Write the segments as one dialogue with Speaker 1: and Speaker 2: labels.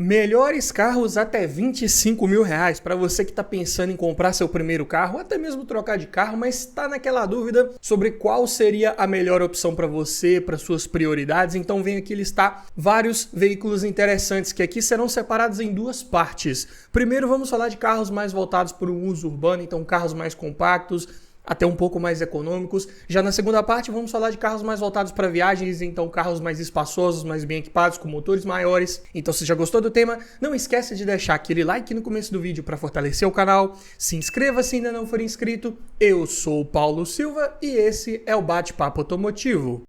Speaker 1: Melhores carros até 25 mil reais para você que está pensando em comprar seu primeiro carro, ou até mesmo trocar de carro, mas está naquela dúvida sobre qual seria a melhor opção para você, para suas prioridades. Então venho aqui listar vários veículos interessantes que aqui serão separados em duas partes. Primeiro vamos falar de carros mais voltados para o uso urbano, então carros mais compactos, até um pouco mais econômicos. Já na segunda parte vamos falar de carros mais voltados para viagens, então carros mais espaçosos, mais bem equipados, com motores maiores. Então se já gostou do tema, não esquece de deixar aquele like no começo do vídeo para fortalecer o canal. Se inscreva se ainda não for inscrito. Eu sou o Paulo Silva e esse é o Bate-Papo Automotivo.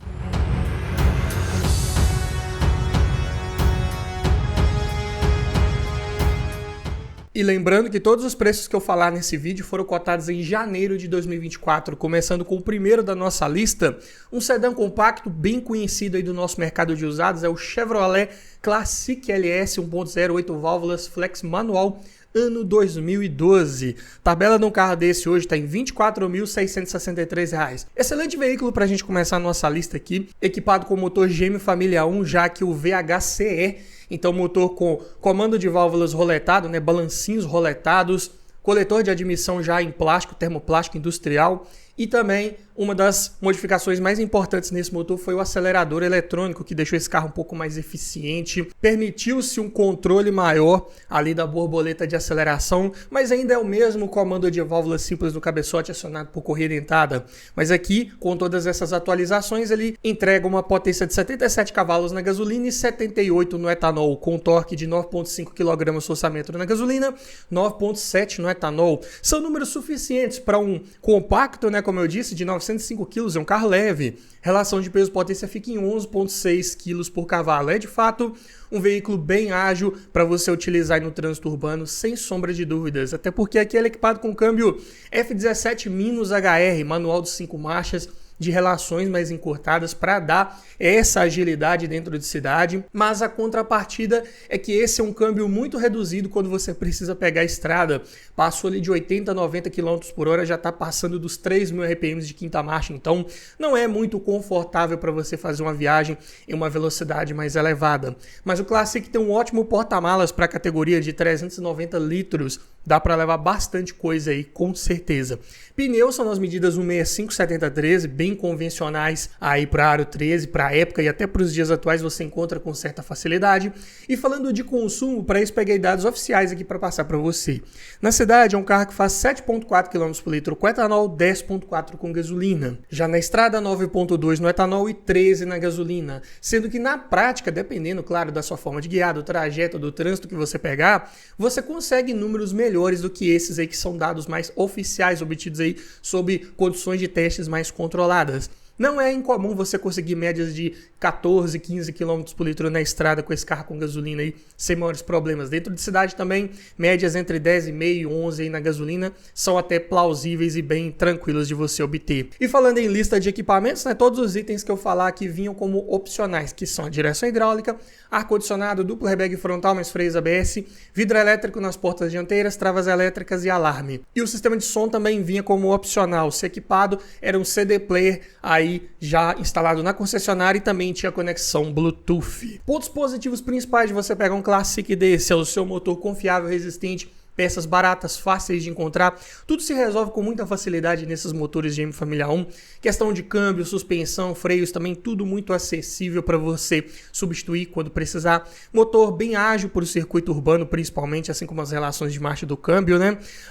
Speaker 1: E lembrando que todos os preços que eu falar nesse vídeo foram cotados em janeiro de 2024, começando com o primeiro da nossa lista, um sedã compacto bem conhecido aí do nosso mercado de usados, é o Chevrolet Classic LS 1.0 8 válvulas flex manual, ano 2012. Tabela de um carro desse hoje está em R$ 24.663. Excelente veículo para a gente começar a nossa lista aqui, equipado com motor GM Família 1, já que o VHCE, então motor com comando de válvulas roletado, balancinhos roletados, coletor de admissão já em plástico, termoplástico industrial, e também uma das modificações mais importantes nesse motor foi o acelerador eletrônico, que deixou esse carro um pouco mais eficiente. Permitiu-se um controle maior ali da borboleta de aceleração, mas ainda é o mesmo comando de válvulas simples do cabeçote acionado por correia dentada. Mas aqui, com todas essas atualizações, ele entrega uma potência de 77 cavalos na gasolina e 78 no etanol, com torque de 9,5 kgfm na gasolina, 9,7 no etanol. São números suficientes para um compacto, como eu disse, de 905 kg, é um carro leve. Relação de peso-potência fica em 11,6 kg por cavalo. É de fato um veículo bem ágil para você utilizar no trânsito urbano, sem sombra de dúvidas. Até porque aqui ele é equipado com câmbio F17-HR, manual de 5 marchas, de relações mais encurtadas para dar essa agilidade dentro de cidade, mas a contrapartida é que esse é um câmbio muito reduzido quando você precisa pegar a estrada. Passou ali de 80 a 90 km por hora, já está passando dos 3.000 RPM de quinta marcha, então não é muito confortável para você fazer uma viagem em uma velocidade mais elevada. Mas o Classic tem um ótimo porta-malas para a categoria de 390 litros, dá para levar bastante coisa aí, com certeza. Pneus são nas medidas 165/70/13, bem convencionais aí para aro 13, para a época e até para os dias atuais você encontra com certa facilidade. E falando de consumo, para isso peguei dados oficiais aqui para passar para você. Na cidade é um carro que faz 7,4 km por litro com etanol, 10,4 com gasolina. Já na estrada 9,2 no etanol e 13 na gasolina. Sendo que na prática, dependendo, claro, da sua forma de guiar, do trajeto, do trânsito que você pegar, você consegue números melhores do que esses aí que são dados mais oficiais, obtidos aí sob condições de testes mais controladas. Não é incomum você conseguir médias de 14, 15 km por litro na estrada com esse carro com gasolina aí, sem maiores problemas. Dentro de cidade também, médias entre 10,5 e 11 aí na gasolina são até plausíveis e bem tranquilas de você obter. E falando em lista de equipamentos, todos os itens que eu falar aqui vinham como opcionais, que são a direção hidráulica, ar-condicionado, duplo airbag frontal, mais freios ABS, vidro elétrico nas portas dianteiras, travas elétricas e alarme. E o sistema de som também vinha como opcional. Se equipado, era um CD player aí já instalado na concessionária e também tinha conexão Bluetooth. Pontos positivos principais de você pegar um Classic desse é o seu motor confiável, resistente, peças baratas, fáceis de encontrar. Tudo se resolve com muita facilidade nesses motores GM Família 1. Questão de câmbio, suspensão, freios, também tudo muito acessível para você substituir quando precisar. Motor bem ágil para o circuito urbano, principalmente, assim como as relações de marcha do câmbio,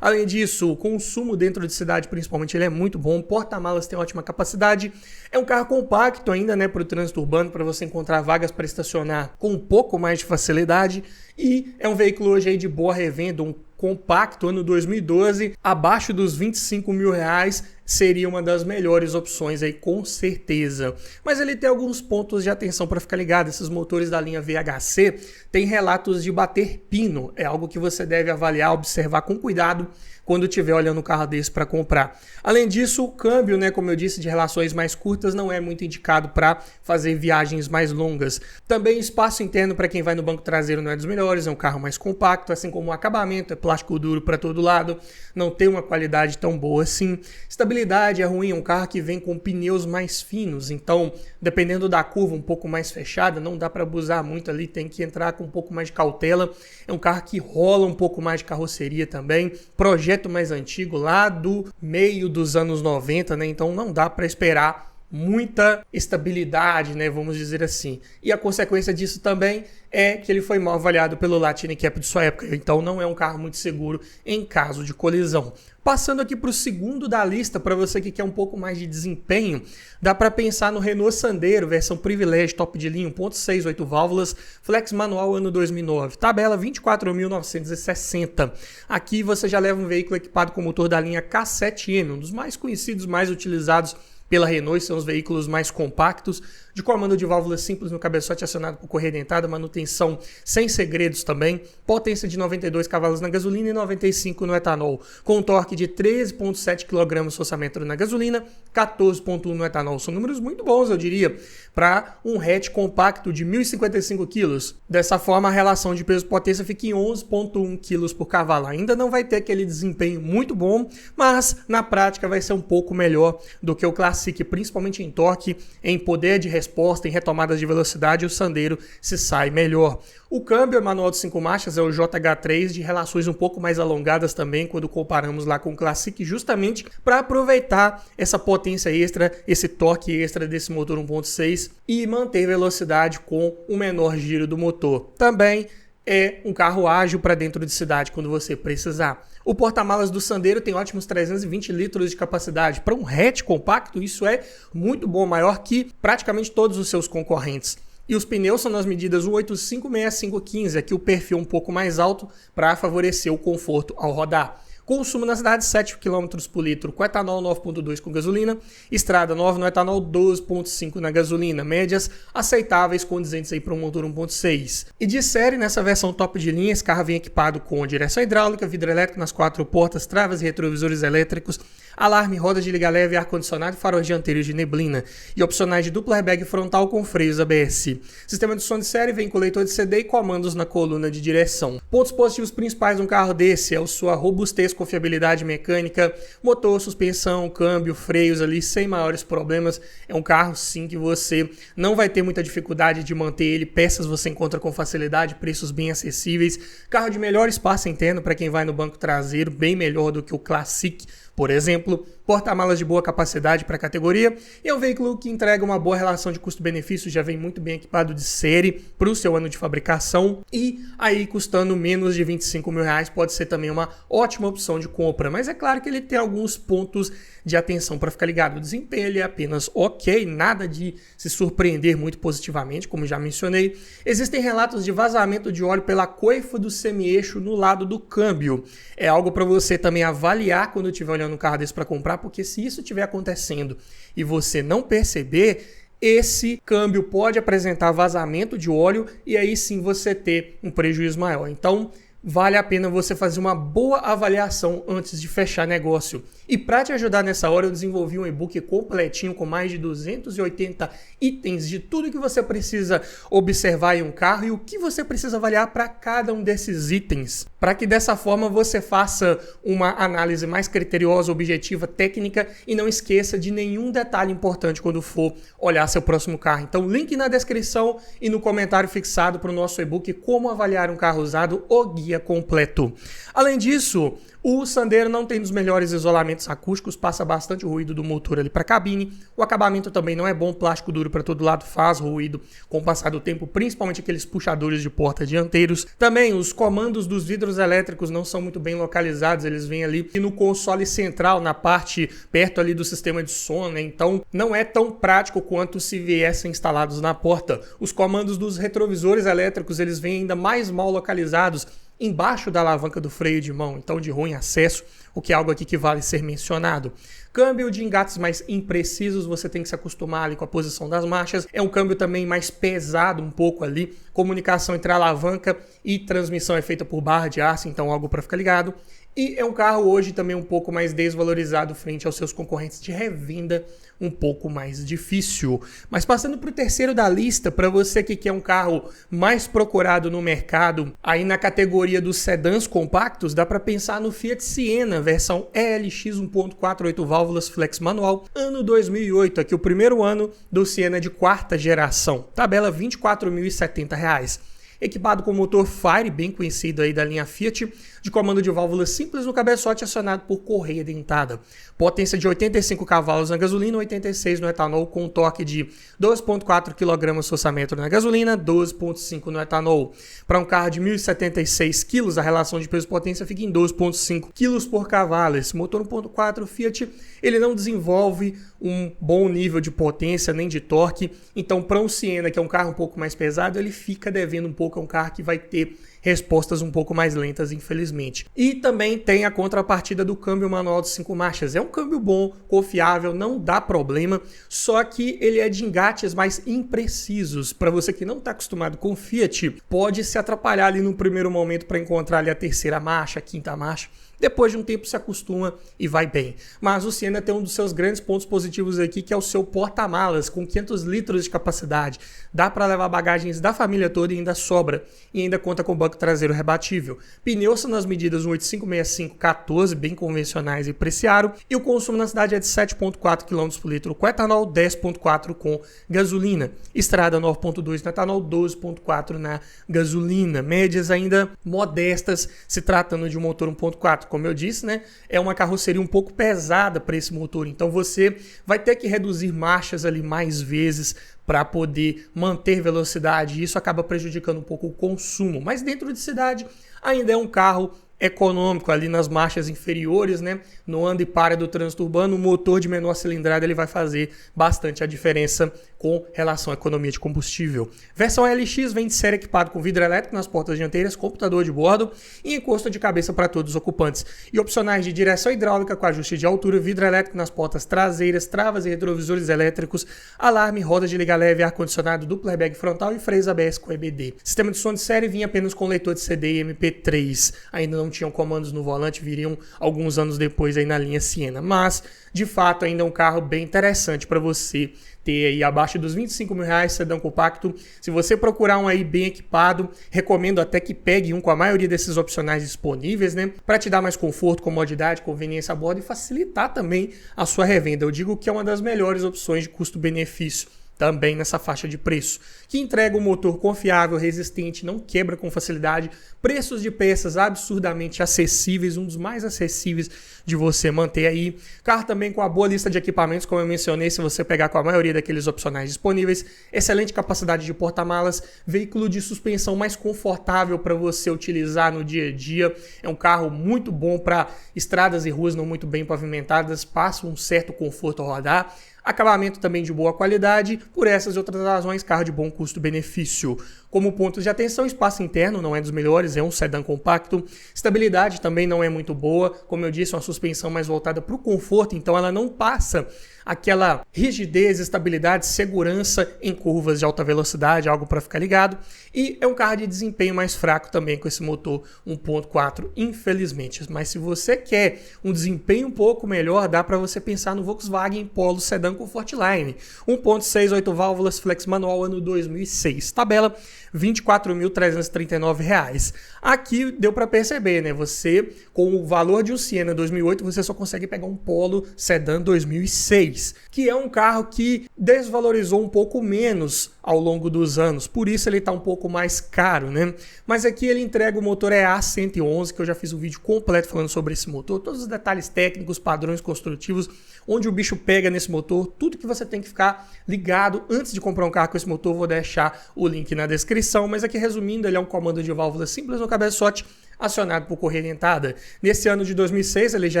Speaker 1: Além disso, o consumo dentro de cidade, principalmente, ele é muito bom. Porta-malas tem ótima capacidade. É um carro compacto ainda, para o trânsito urbano, para você encontrar vagas para estacionar com um pouco mais de facilidade. E é um veículo hoje aí de boa revenda, um compacto, ano 2012, abaixo dos 25 mil reais, seria uma das melhores opções aí, com certeza. Mas ele tem alguns pontos de atenção para ficar ligado. Esses motores da linha VHC têm relatos de bater pino. É algo que você deve avaliar, observar com cuidado quando estiver olhando um carro desse para comprar. Além disso, o câmbio, como eu disse, de relações mais curtas não é muito indicado para fazer viagens mais longas. Também espaço interno para quem vai no banco traseiro não é dos melhores, é um carro mais compacto, assim como o acabamento é plástico duro para todo lado, não tem uma qualidade tão boa assim. Estabilidade é ruim, é um carro que vem com pneus mais finos, então dependendo da curva um pouco mais fechada, não dá para abusar muito ali, tem que entrar com um pouco mais de cautela. É um carro que rola um pouco mais de carroceria também, projeto mais antigo lá do meio dos anos 90, né? Então não dá para esperar muita estabilidade, né, vamos dizer assim. E a consequência disso também é que ele foi mal avaliado pelo Latin Cap de sua época, então não é um carro muito seguro em caso de colisão. Passando aqui para o segundo da lista, para você que quer um pouco mais de desempenho, dá para pensar no Renault Sandero, versão Privilege, top de linha, 1.6, 8 válvulas, flex manual ano 2009, tabela 24.960. Aqui você já leva um veículo equipado com motor da linha K7M, um dos mais conhecidos, mais utilizados pela Renault, são os veículos mais compactos, de comando de válvulas simples no cabeçote acionado por correia dentada, manutenção sem segredos também, potência de 92 cavalos na gasolina e 95 no etanol, com torque de 13,7 kgfm na gasolina, 14,1 no etanol. São números muito bons, eu diria, para um hatch compacto de 1.055 kg. Dessa forma, a relação de peso-potência fica em 11,1 kg por cavalo. Ainda não vai ter aquele desempenho muito bom, mas na prática vai ser um pouco melhor do que o Classic, principalmente em torque, em poder de resposta, em retomadas de velocidade, o Sandero se sai melhor. O câmbio é manual de 5 marchas, é o JH3, de relações um pouco mais alongadas também, quando comparamos lá com o Classic, justamente para aproveitar essa potência extra, esse torque extra desse motor 1.6 e manter velocidade com o menor giro do motor. Também é um carro ágil para dentro de cidade quando você precisar. O porta-malas do Sandero tem ótimos 320 litros de capacidade. Para um hatch compacto, isso é muito bom, maior que praticamente todos os seus concorrentes. E os pneus são nas medidas 185/6515, aqui o perfil um pouco mais alto para favorecer o conforto ao rodar. Consumo na cidade 7 km por litro com etanol 9,2 com gasolina, estrada 9 no etanol 12,5 na gasolina, médias aceitáveis condizentes aí para um motor 1.6. E de série, nessa versão top de linha, esse carro vem equipado com direção hidráulica, vidro elétrico nas 4 portas, travas e retrovisores elétricos, alarme, rodas de liga leve, ar-condicionado e faróis dianteiros de neblina e opcionais de duplo airbag frontal com freios ABS. Sistema de som de série vem com leitor de CD e comandos na coluna de direção. Pontos positivos principais de um carro desse é a sua robustez, confiabilidade mecânica, motor, suspensão, câmbio, freios ali sem maiores problemas. É um carro sim que você não vai ter muita dificuldade de manter ele, peças você encontra com facilidade, preços bem acessíveis, carro de melhor espaço interno para quem vai no banco traseiro, bem melhor do que o Classic, por exemplo, porta-malas de boa capacidade para a categoria, e é um veículo que entrega uma boa relação de custo-benefício, já vem muito bem equipado de série para o seu ano de fabricação, e aí custando menos de R$25 mil pode ser também uma ótima opção de compra, mas é claro que ele tem alguns pontos de atenção para ficar ligado. O desempenho ele é apenas ok, nada de se surpreender muito positivamente, como já mencionei. Existem relatos de vazamento de óleo pela coifa do semi-eixo no lado do câmbio. É algo para você também avaliar quando estiver olhando um carro desse para comprar, porque se isso estiver acontecendo e você não perceber, esse câmbio pode apresentar vazamento de óleo e aí sim você ter um prejuízo maior. Então, vale a pena você fazer uma boa avaliação antes de fechar negócio. E para te ajudar nessa hora, eu desenvolvi um e-book completinho com mais de 280 itens de tudo que você precisa observar em um carro e o que você precisa avaliar para cada um desses itens, para que dessa forma você faça uma análise mais criteriosa, objetiva, técnica e não esqueça de nenhum detalhe importante quando for olhar seu próximo carro. Então, link na descrição e no comentário fixado para o nosso e-book Como Avaliar um Carro Usado, o guia completo. Além disso, o Sandero não tem dos melhores isolamentos acústicos, passa bastante ruído do motor ali para a cabine. O acabamento também não é bom, plástico duro para todo lado faz ruído com o passar do tempo, principalmente aqueles puxadores de porta dianteiros. Também os comandos dos vidros elétricos não são muito bem localizados, eles vêm ali no console central, na parte perto ali do sistema de som, né? Então não é tão prático quanto se viessem instalados na porta. Os comandos dos retrovisores elétricos, eles vêm ainda mais mal localizados embaixo da alavanca do freio de mão, então de ruim acesso, o que é algo aqui que vale ser mencionado. Câmbio de engates mais imprecisos, você tem que se acostumar ali com a posição das marchas. É um câmbio também mais pesado um pouco ali. Comunicação entre a alavanca e transmissão é feita por barra de aço, então algo para ficar ligado. e é um carro hoje também um pouco mais desvalorizado frente aos seus concorrentes de revenda, um pouco mais difícil. Mas passando para o terceiro da lista, para você que quer um carro mais procurado no mercado, aí na categoria dos sedãs compactos, dá para pensar no Fiat Siena, versão ELX 1.4 8 válvulas flex manual, ano 2008, aqui o primeiro ano do Siena de quarta geração, tabela R$ 24.070. Equipado com motor Fire, bem conhecido aí da linha Fiat, de comando de válvulas simples no cabeçote acionado por correia dentada. Potência de 85 cavalos na gasolina, 86 no etanol, com torque de 2,4 kgfm na gasolina, 12,5 no etanol. Para um carro de 1.076 kg, a relação de peso-potência fica em 2,5 kg por cavalo. Esse motor 1.4 Fiat, ele não desenvolve um bom nível de potência nem de torque, então para um Siena, que é um carro um pouco mais pesado, ele fica devendo um pouco, é um carro que vai ter respostas um pouco mais lentas, infelizmente. E também tem a contrapartida do câmbio manual de 5 marchas. É um câmbio bom, confiável, não dá problema, só que ele é de engates mais imprecisos. Para você que não está acostumado com Fiat, pode se atrapalhar ali no primeiro momento para encontrar ali a terceira marcha, a quinta marcha. Depois de um tempo se acostuma e vai bem. Mas o Siena tem um dos seus grandes pontos positivos aqui, que é o seu porta-malas, com 500 litros de capacidade. Dá para levar bagagens da família toda e ainda sobra. E ainda conta com banco traseiro rebatível. Pneus são nas medidas 185/65/14, bem convencionais e preciaro. E o consumo na cidade é de 7,4 km por litro com etanol, 10,4 com gasolina. Estrada 9,2 no etanol, 12,4 na gasolina. Médias ainda modestas, se tratando de um motor 1.4. Como eu disse, né, é uma carroceria um pouco pesada para esse motor, então você vai ter que reduzir marchas ali mais vezes para poder manter velocidade, e isso acaba prejudicando um pouco o consumo. Mas dentro de cidade ainda é um carro econômico ali nas marchas inferiores, né? No anda e para do trânsito urbano, o motor de menor cilindrada ele vai fazer bastante a diferença com relação à economia de combustível. Versão LX vem de série equipado com vidro elétrico nas portas dianteiras, computador de bordo e encosto de cabeça para todos os ocupantes. E opcionais de direção hidráulica com ajuste de altura, vidro elétrico nas portas traseiras, travas e retrovisores elétricos, alarme, rodas de liga leve, ar-condicionado, duplo airbag frontal e freios ABS com EBD. Sistema de som de série vinha apenas com leitor de CD e MP3. Ainda não tinham comandos no volante, viriam alguns anos depois aí na linha Siena. Mas, de fato, ainda é um carro bem interessante para você ter aí abaixo dos R$25.000, sedã compacto. Se você procurar um aí bem equipado, recomendo até que pegue um com a maioria desses opcionais disponíveis, né? Para te dar mais conforto, comodidade, conveniência a bordo e facilitar também a sua revenda. Eu digo que é uma das melhores opções de custo-benefício também nessa faixa de preço, que entrega um motor confiável, resistente, não quebra com facilidade, preços de peças absurdamente acessíveis, um dos mais acessíveis de você manter aí. Carro também com a boa lista de equipamentos, como eu mencionei, se você pegar com a maioria daqueles opcionais disponíveis, excelente capacidade de porta-malas, veículo de suspensão mais confortável para você utilizar no dia a dia, é um carro muito bom para estradas e ruas não muito bem pavimentadas, passa um certo conforto ao rodar. Acabamento também de boa qualidade, por essas e outras razões, carro de bom custo-benefício. Como pontos de atenção, espaço interno não é dos melhores, é um sedã compacto. Estabilidade também não é muito boa, como eu disse, uma suspensão mais voltada para o conforto, então ela não passa aquela rigidez, estabilidade, segurança em curvas de alta velocidade, algo para ficar ligado. E é um carro de desempenho mais fraco também com esse motor 1.4, infelizmente. Mas se você quer um desempenho um pouco melhor, dá para você pensar no Volkswagen Polo Sedan Comfortline. 1.6 8 válvulas flex manual ano 2006. Tabela R$ 24.339. Aqui deu para perceber, né? Você, com o valor de um Siena 2008, você só consegue pegar um Polo Sedan 2006, que é um carro que desvalorizou um pouco menos ao longo dos anos, por isso ele está um pouco mais caro, né? Mas aqui ele entrega o motor EA111, que eu já fiz um vídeo completo falando sobre esse motor, todos os detalhes técnicos, padrões construtivos, onde o bicho pega nesse motor, tudo que você tem que ficar ligado antes de comprar um carro com esse motor, vou deixar o link na descrição, mas aqui resumindo, ele é um comando de válvula simples no cabeçote, acionado por correia dentada. Nesse ano de 2006, ele já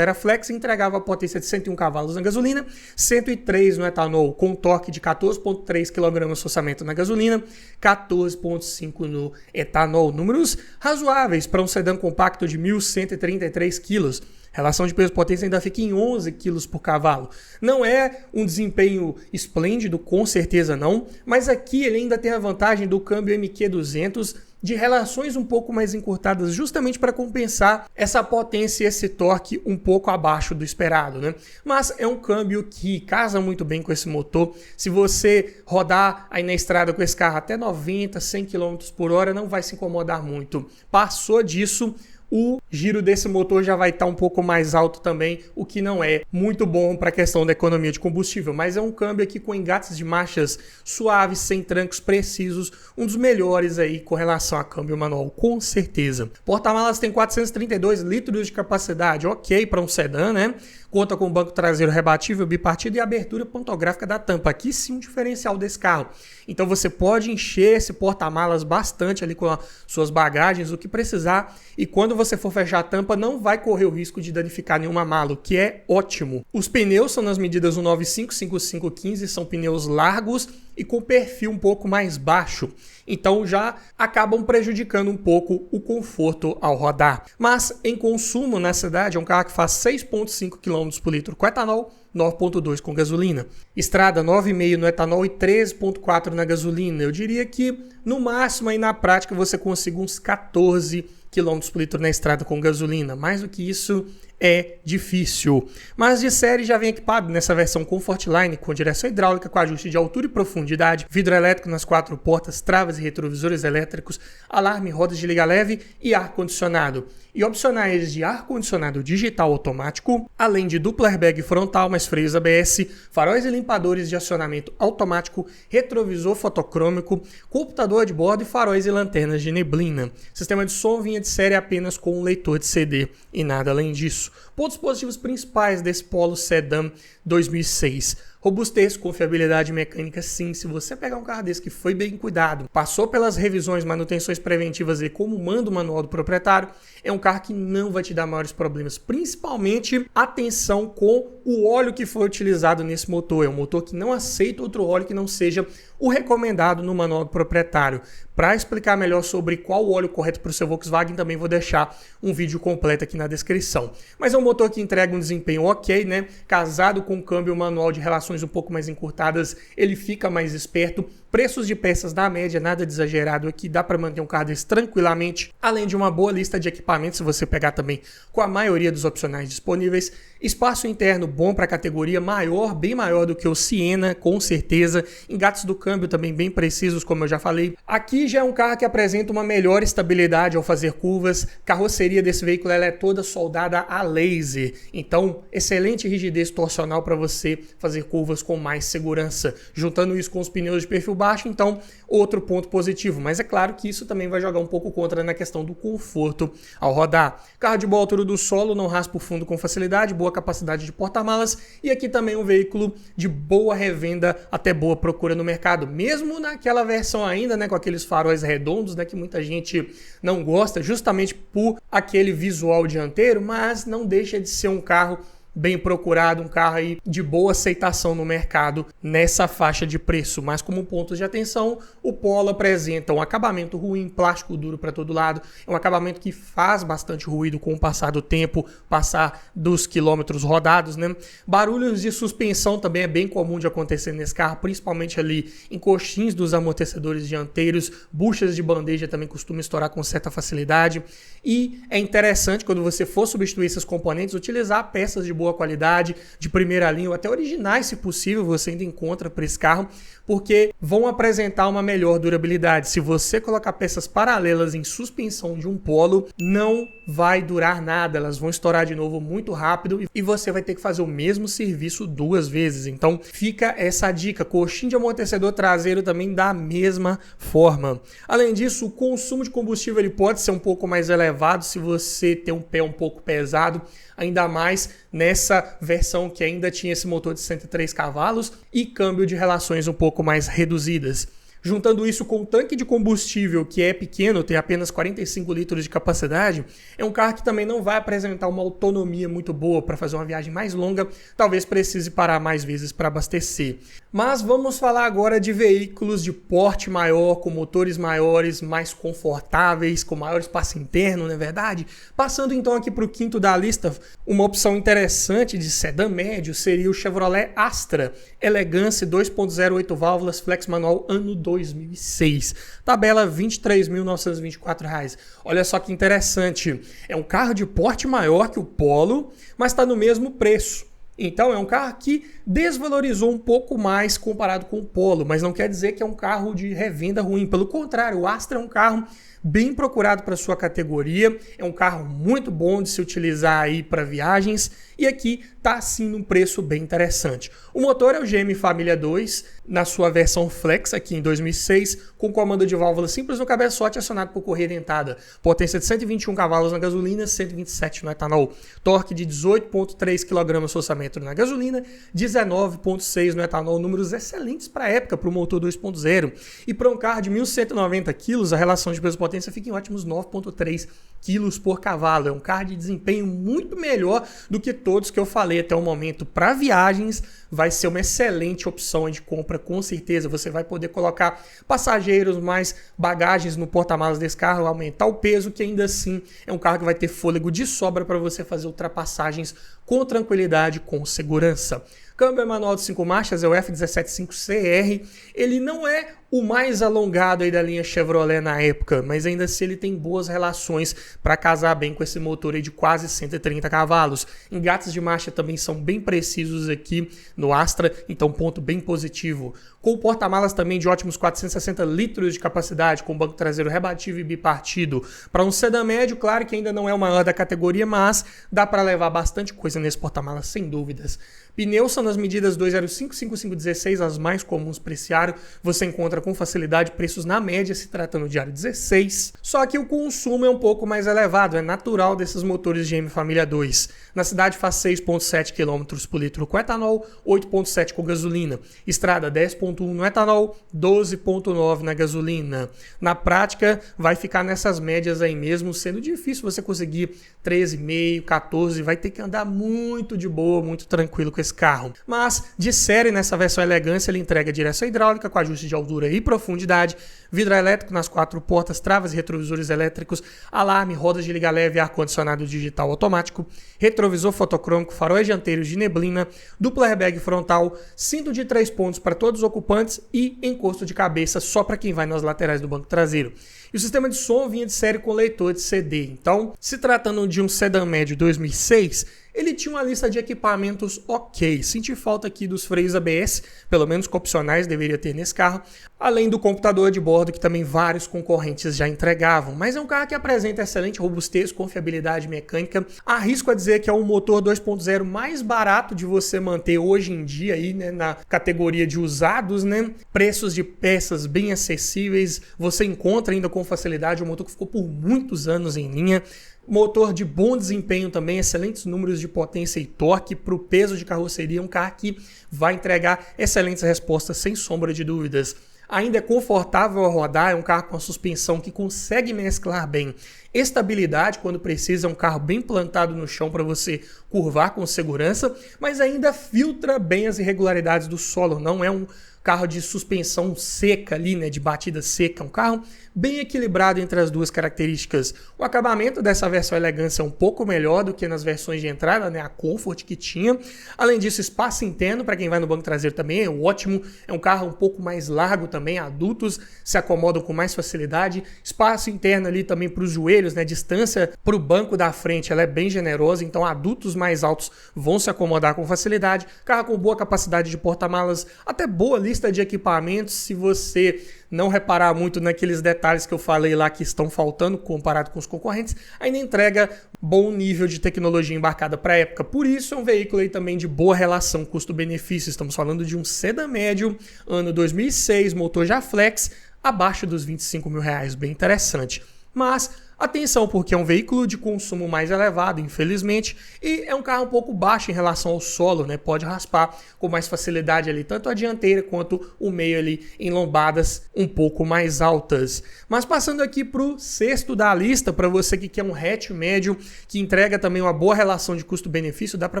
Speaker 1: era flex e entregava a potência de 101 cavalos na gasolina, 103 no etanol, com torque de 14,3 kgfm na gasolina, 14,5 no etanol. Números razoáveis para um sedã compacto de 1.133 kg. Relação de peso-potência ainda fica em 11 kg por cavalo. Não é um desempenho esplêndido, com certeza não, mas aqui ele ainda tem a vantagem do câmbio MQ200 de relações um pouco mais encurtadas, justamente para compensar essa potência e esse torque um pouco abaixo do esperado, né? Mas é um câmbio que casa muito bem com esse motor. Se você rodar aí na estrada com esse carro até 90, 100 km por hora, não vai se incomodar muito. Passou disso, o giro desse motor já vai estar um pouco mais alto também, o que não é muito bom para a questão da economia de combustível, mas é um câmbio aqui com engates de marchas suaves, sem trancos precisos, um dos melhores aí com relação a câmbio manual, com certeza. Porta-malas tem 432 litros de capacidade, ok para um sedã, né? Conta com banco traseiro rebatível, bipartido e abertura pantográfica da tampa. Aqui sim um diferencial desse carro. Então você pode encher esse porta-malas bastante ali com as suas bagagens, o que precisar. E quando você for fechar a tampa, não vai correr o risco de danificar nenhuma mala, o que é ótimo. Os pneus são nas medidas 195, 5515, são pneus largos e com perfil um pouco mais baixo. Então já acabam prejudicando um pouco o conforto ao rodar. Mas em consumo na cidade é um carro que faz 6,5 km por litro com etanol, 9,2 com gasolina. Estrada 9,5 no etanol e 13,4 na gasolina. Eu diria que no máximo aí na prática você consiga uns 14 km por litro na estrada com gasolina. Mais do que isso é difícil. Mas de série já vem equipado nessa versão Comfortline com direção hidráulica com ajuste de altura e profundidade, vidro elétrico nas 4 portas, travas e retrovisores elétricos, alarme, rodas de liga leve e ar-condicionado. E opcionais de ar-condicionado digital automático, além de dupla airbag frontal mais freios ABS, faróis e limpadores de acionamento automático, retrovisor fotocrômico, computador de bordo e faróis e lanternas de neblina. Sistema de som vinha de série apenas com um leitor de CD e nada além disso. Pontos positivos principais desse Polo Sedan 2006. Robustez, confiabilidade mecânica, sim. Se você pegar um carro desse que foi bem cuidado, passou pelas revisões, manutenções preventivas e como manda o manual do proprietário, é um carro que não vai te dar maiores problemas. Principalmente, atenção com o óleo que foi utilizado nesse motor. É um motor que não aceita outro óleo que não seja o recomendado no manual do proprietário. Para explicar melhor sobre qual o óleo correto para o seu Volkswagen, também vou deixar um vídeo completo aqui na descrição. Mas é um motor que entrega um desempenho ok, né? Casado com um câmbio manual de relações um pouco mais encurtadas, ele fica mais esperto. Preços de peças da média, nada de exagerado aqui, dá para manter um carro desse tranquilamente, além de uma boa lista de equipamentos, se você pegar também com a maioria dos opcionais disponíveis. Espaço interno bom para a categoria, maior, bem maior do que o Siena, com certeza. Engates do câmbio também bem precisos, como eu já falei. Aqui já é um carro que apresenta uma melhor estabilidade ao fazer curvas. Carroceria desse veículo ela é toda soldada a laser, então excelente rigidez torcional para você fazer curvas com mais segurança. Juntando isso com os pneus de perfil baixo, então outro ponto positivo, mas é claro que isso também vai jogar um pouco contra na questão do conforto ao rodar. Carro de boa altura do solo, não raspa o fundo com facilidade, boa capacidade de porta-malas e aqui também um veículo de boa revenda até boa procura no mercado, mesmo naquela versão ainda, né, com aqueles faróis redondos, né, que muita gente não gosta, justamente por aquele visual dianteiro, mas não deixa de ser um carro bem procurado, um carro aí de boa aceitação no mercado nessa faixa de preço. Mas como pontos de atenção, o Polo apresenta um acabamento ruim, plástico duro para todo lado, é um acabamento que faz bastante ruído com o passar do tempo, passar dos quilômetros rodados, né? Barulhos de suspensão também é bem comum de acontecer nesse carro, principalmente ali em coxins dos amortecedores dianteiros, buchas de bandeja também costumam estourar com certa facilidade. E é interessante quando você for substituir esses componentes, utilizar peças de boa qualidade, de primeira linha ou até originais, se possível, você ainda encontra para esse carro, porque vão apresentar uma melhor durabilidade. Se você colocar peças paralelas em suspensão de um Polo, não vai durar nada, elas vão estourar de novo muito rápido e você vai ter que fazer o mesmo serviço 2 vezes. Então fica essa dica, coxinha de amortecedor traseiro também da mesma forma. Além disso, o consumo de combustível ele pode ser um pouco mais elevado se você tem um pé um pouco pesado, ainda mais nessa versão que ainda tinha esse motor de 103 cavalos e câmbio de relações um pouco mais reduzidas. Juntando isso com o tanque de combustível, que é pequeno, tem apenas 45 litros de capacidade, é um carro que também não vai apresentar uma autonomia muito boa para fazer uma viagem mais longa, talvez precise parar mais vezes para abastecer. Mas vamos falar agora de veículos de porte maior, com motores maiores, mais confortáveis, com maior espaço interno, não é verdade? Passando então aqui para o quinto da lista, uma opção interessante de sedã médio seria o Chevrolet Astra, Elegance 2.0 8 válvulas, flex manual ano 2006. Tabela R$ 23.924. Olha só que interessante, é um carro de porte maior que o Polo, mas está no mesmo preço. Então é um carro que desvalorizou um pouco mais comparado com o Polo, mas não quer dizer que é um carro de revenda ruim. Pelo contrário, o Astra é um carro bem procurado para sua categoria, é um carro muito bom de se utilizar aí para viagens e aqui está sim num preço bem interessante. O motor é o GM Família 2, na sua versão Flex aqui em 2006, com comando de válvula simples no cabeçote acionado por correia dentada. Potência de 121 cavalos na gasolina, 127 no etanol. Torque de 18,3 kgfm na gasolina, 19,6 no etanol, números excelentes para a época para o motor 2.0. E para um carro de 1.190 kg, a relação de peso-potência fica em ótimos 9,3 kg por cavalo. É um carro de desempenho muito melhor do que todos que eu falei até o momento. Para viagens, vai ser uma excelente opção de compra, com certeza. Você vai poder colocar passageiros, mais bagagens no porta-malas desse carro, aumentar o peso, que ainda assim é um carro que vai ter fôlego de sobra para você fazer ultrapassagens com tranquilidade, com segurança. Câmbio manual de 5 marchas é o F175CR. Ele não é o mais alongado aí da linha Chevrolet na época, mas ainda assim ele tem boas relações para casar bem com esse motor aí de quase 130 cavalos. Engates de marcha também são bem precisos aqui no Astra, então ponto bem positivo. Com o porta-malas também de ótimos 460 litros de capacidade, com banco traseiro rebatível e bipartido. Para um sedã médio, claro que ainda não é o maior da categoria, mas dá para levar bastante coisa nesse porta-malas, sem dúvidas. Pneus são nas medidas 205, 5516, as mais comuns para esse aro. Você encontra com facilidade preços na média se tratando de aro 16. Só que o consumo é um pouco mais elevado, é natural desses motores GM Família 2. Na cidade faz 6,7 km por litro com etanol, 8,7 com gasolina. Estrada 10,1 no etanol, 12,9 na gasolina. Na prática, vai ficar nessas médias aí mesmo, sendo difícil você conseguir 13,5, 14, vai ter que andar muito de boa, muito tranquilo com esse carro. Mas, de série, nessa versão elegância, ele entrega direção hidráulica com ajuste de altura e profundidade, vidro elétrico nas 4 portas, travas e retrovisores elétricos, alarme, rodas de liga leve, ar-condicionado digital automático, retrovisor fotocrômico, faróis dianteiros de neblina, dupla airbag frontal, cinto de 3 pontos para todos os ocupantes e encosto de cabeça só para quem vai nas laterais do banco traseiro. E o sistema de som vinha de série com leitor de CD. Então, se tratando de um sedã médio 2006, ele tinha uma lista de equipamentos ok. Senti falta aqui dos freios ABS, pelo menos opcionais deveria ter nesse carro, além do computador de bordo que também vários concorrentes já entregavam. Mas é um carro que apresenta excelente robustez, confiabilidade mecânica. Arrisco a dizer que é um motor 2.0 mais barato de você manter hoje em dia aí, né, na categoria de usados, né? Preços de peças bem acessíveis, você encontra ainda com facilidade, um motor que ficou por muitos anos em linha. Motor de bom desempenho também, excelentes números de potência e torque para o peso de carroceria, um carro que vai entregar excelentes respostas sem sombra de dúvidas. Ainda é confortável a rodar, é um carro com a suspensão que consegue mesclar bem estabilidade quando precisa, é um carro bem plantado no chão para você curvar com segurança, mas ainda filtra bem as irregularidades do solo, não é um carro de suspensão seca ali, né, de batida seca, um carro bem equilibrado entre as duas características. O acabamento dessa versão elegância é um pouco melhor do que nas versões de entrada, né, a Comfort que tinha. Além disso, espaço interno para quem vai no banco traseiro também é ótimo, é um carro um pouco mais largo também, adultos se acomodam com mais facilidade. Espaço interno ali também para os joelhos, né, distância para o banco da frente, ela é bem generosa, então adultos mais altos vão se acomodar com facilidade. Carro com boa capacidade de porta-malas, até boa lista de equipamentos, se você não reparar muito naqueles detalhes que eu falei lá que estão faltando comparado com os concorrentes, ainda entrega bom nível de tecnologia embarcada para a época. Por isso é um veículo aí também de boa relação custo-benefício. Estamos falando de um sedã médio, ano 2006, motor já flex, abaixo dos R$25 mil, bem interessante. Mas atenção, porque é um veículo de consumo mais elevado, infelizmente, e é um carro um pouco baixo em relação ao solo, né? Pode raspar com mais facilidade ali, tanto a dianteira quanto o meio ali em lombadas um pouco mais altas. Mas passando aqui para o sexto da lista, para você que quer um hatch médio, que entrega também uma boa relação de custo-benefício, dá para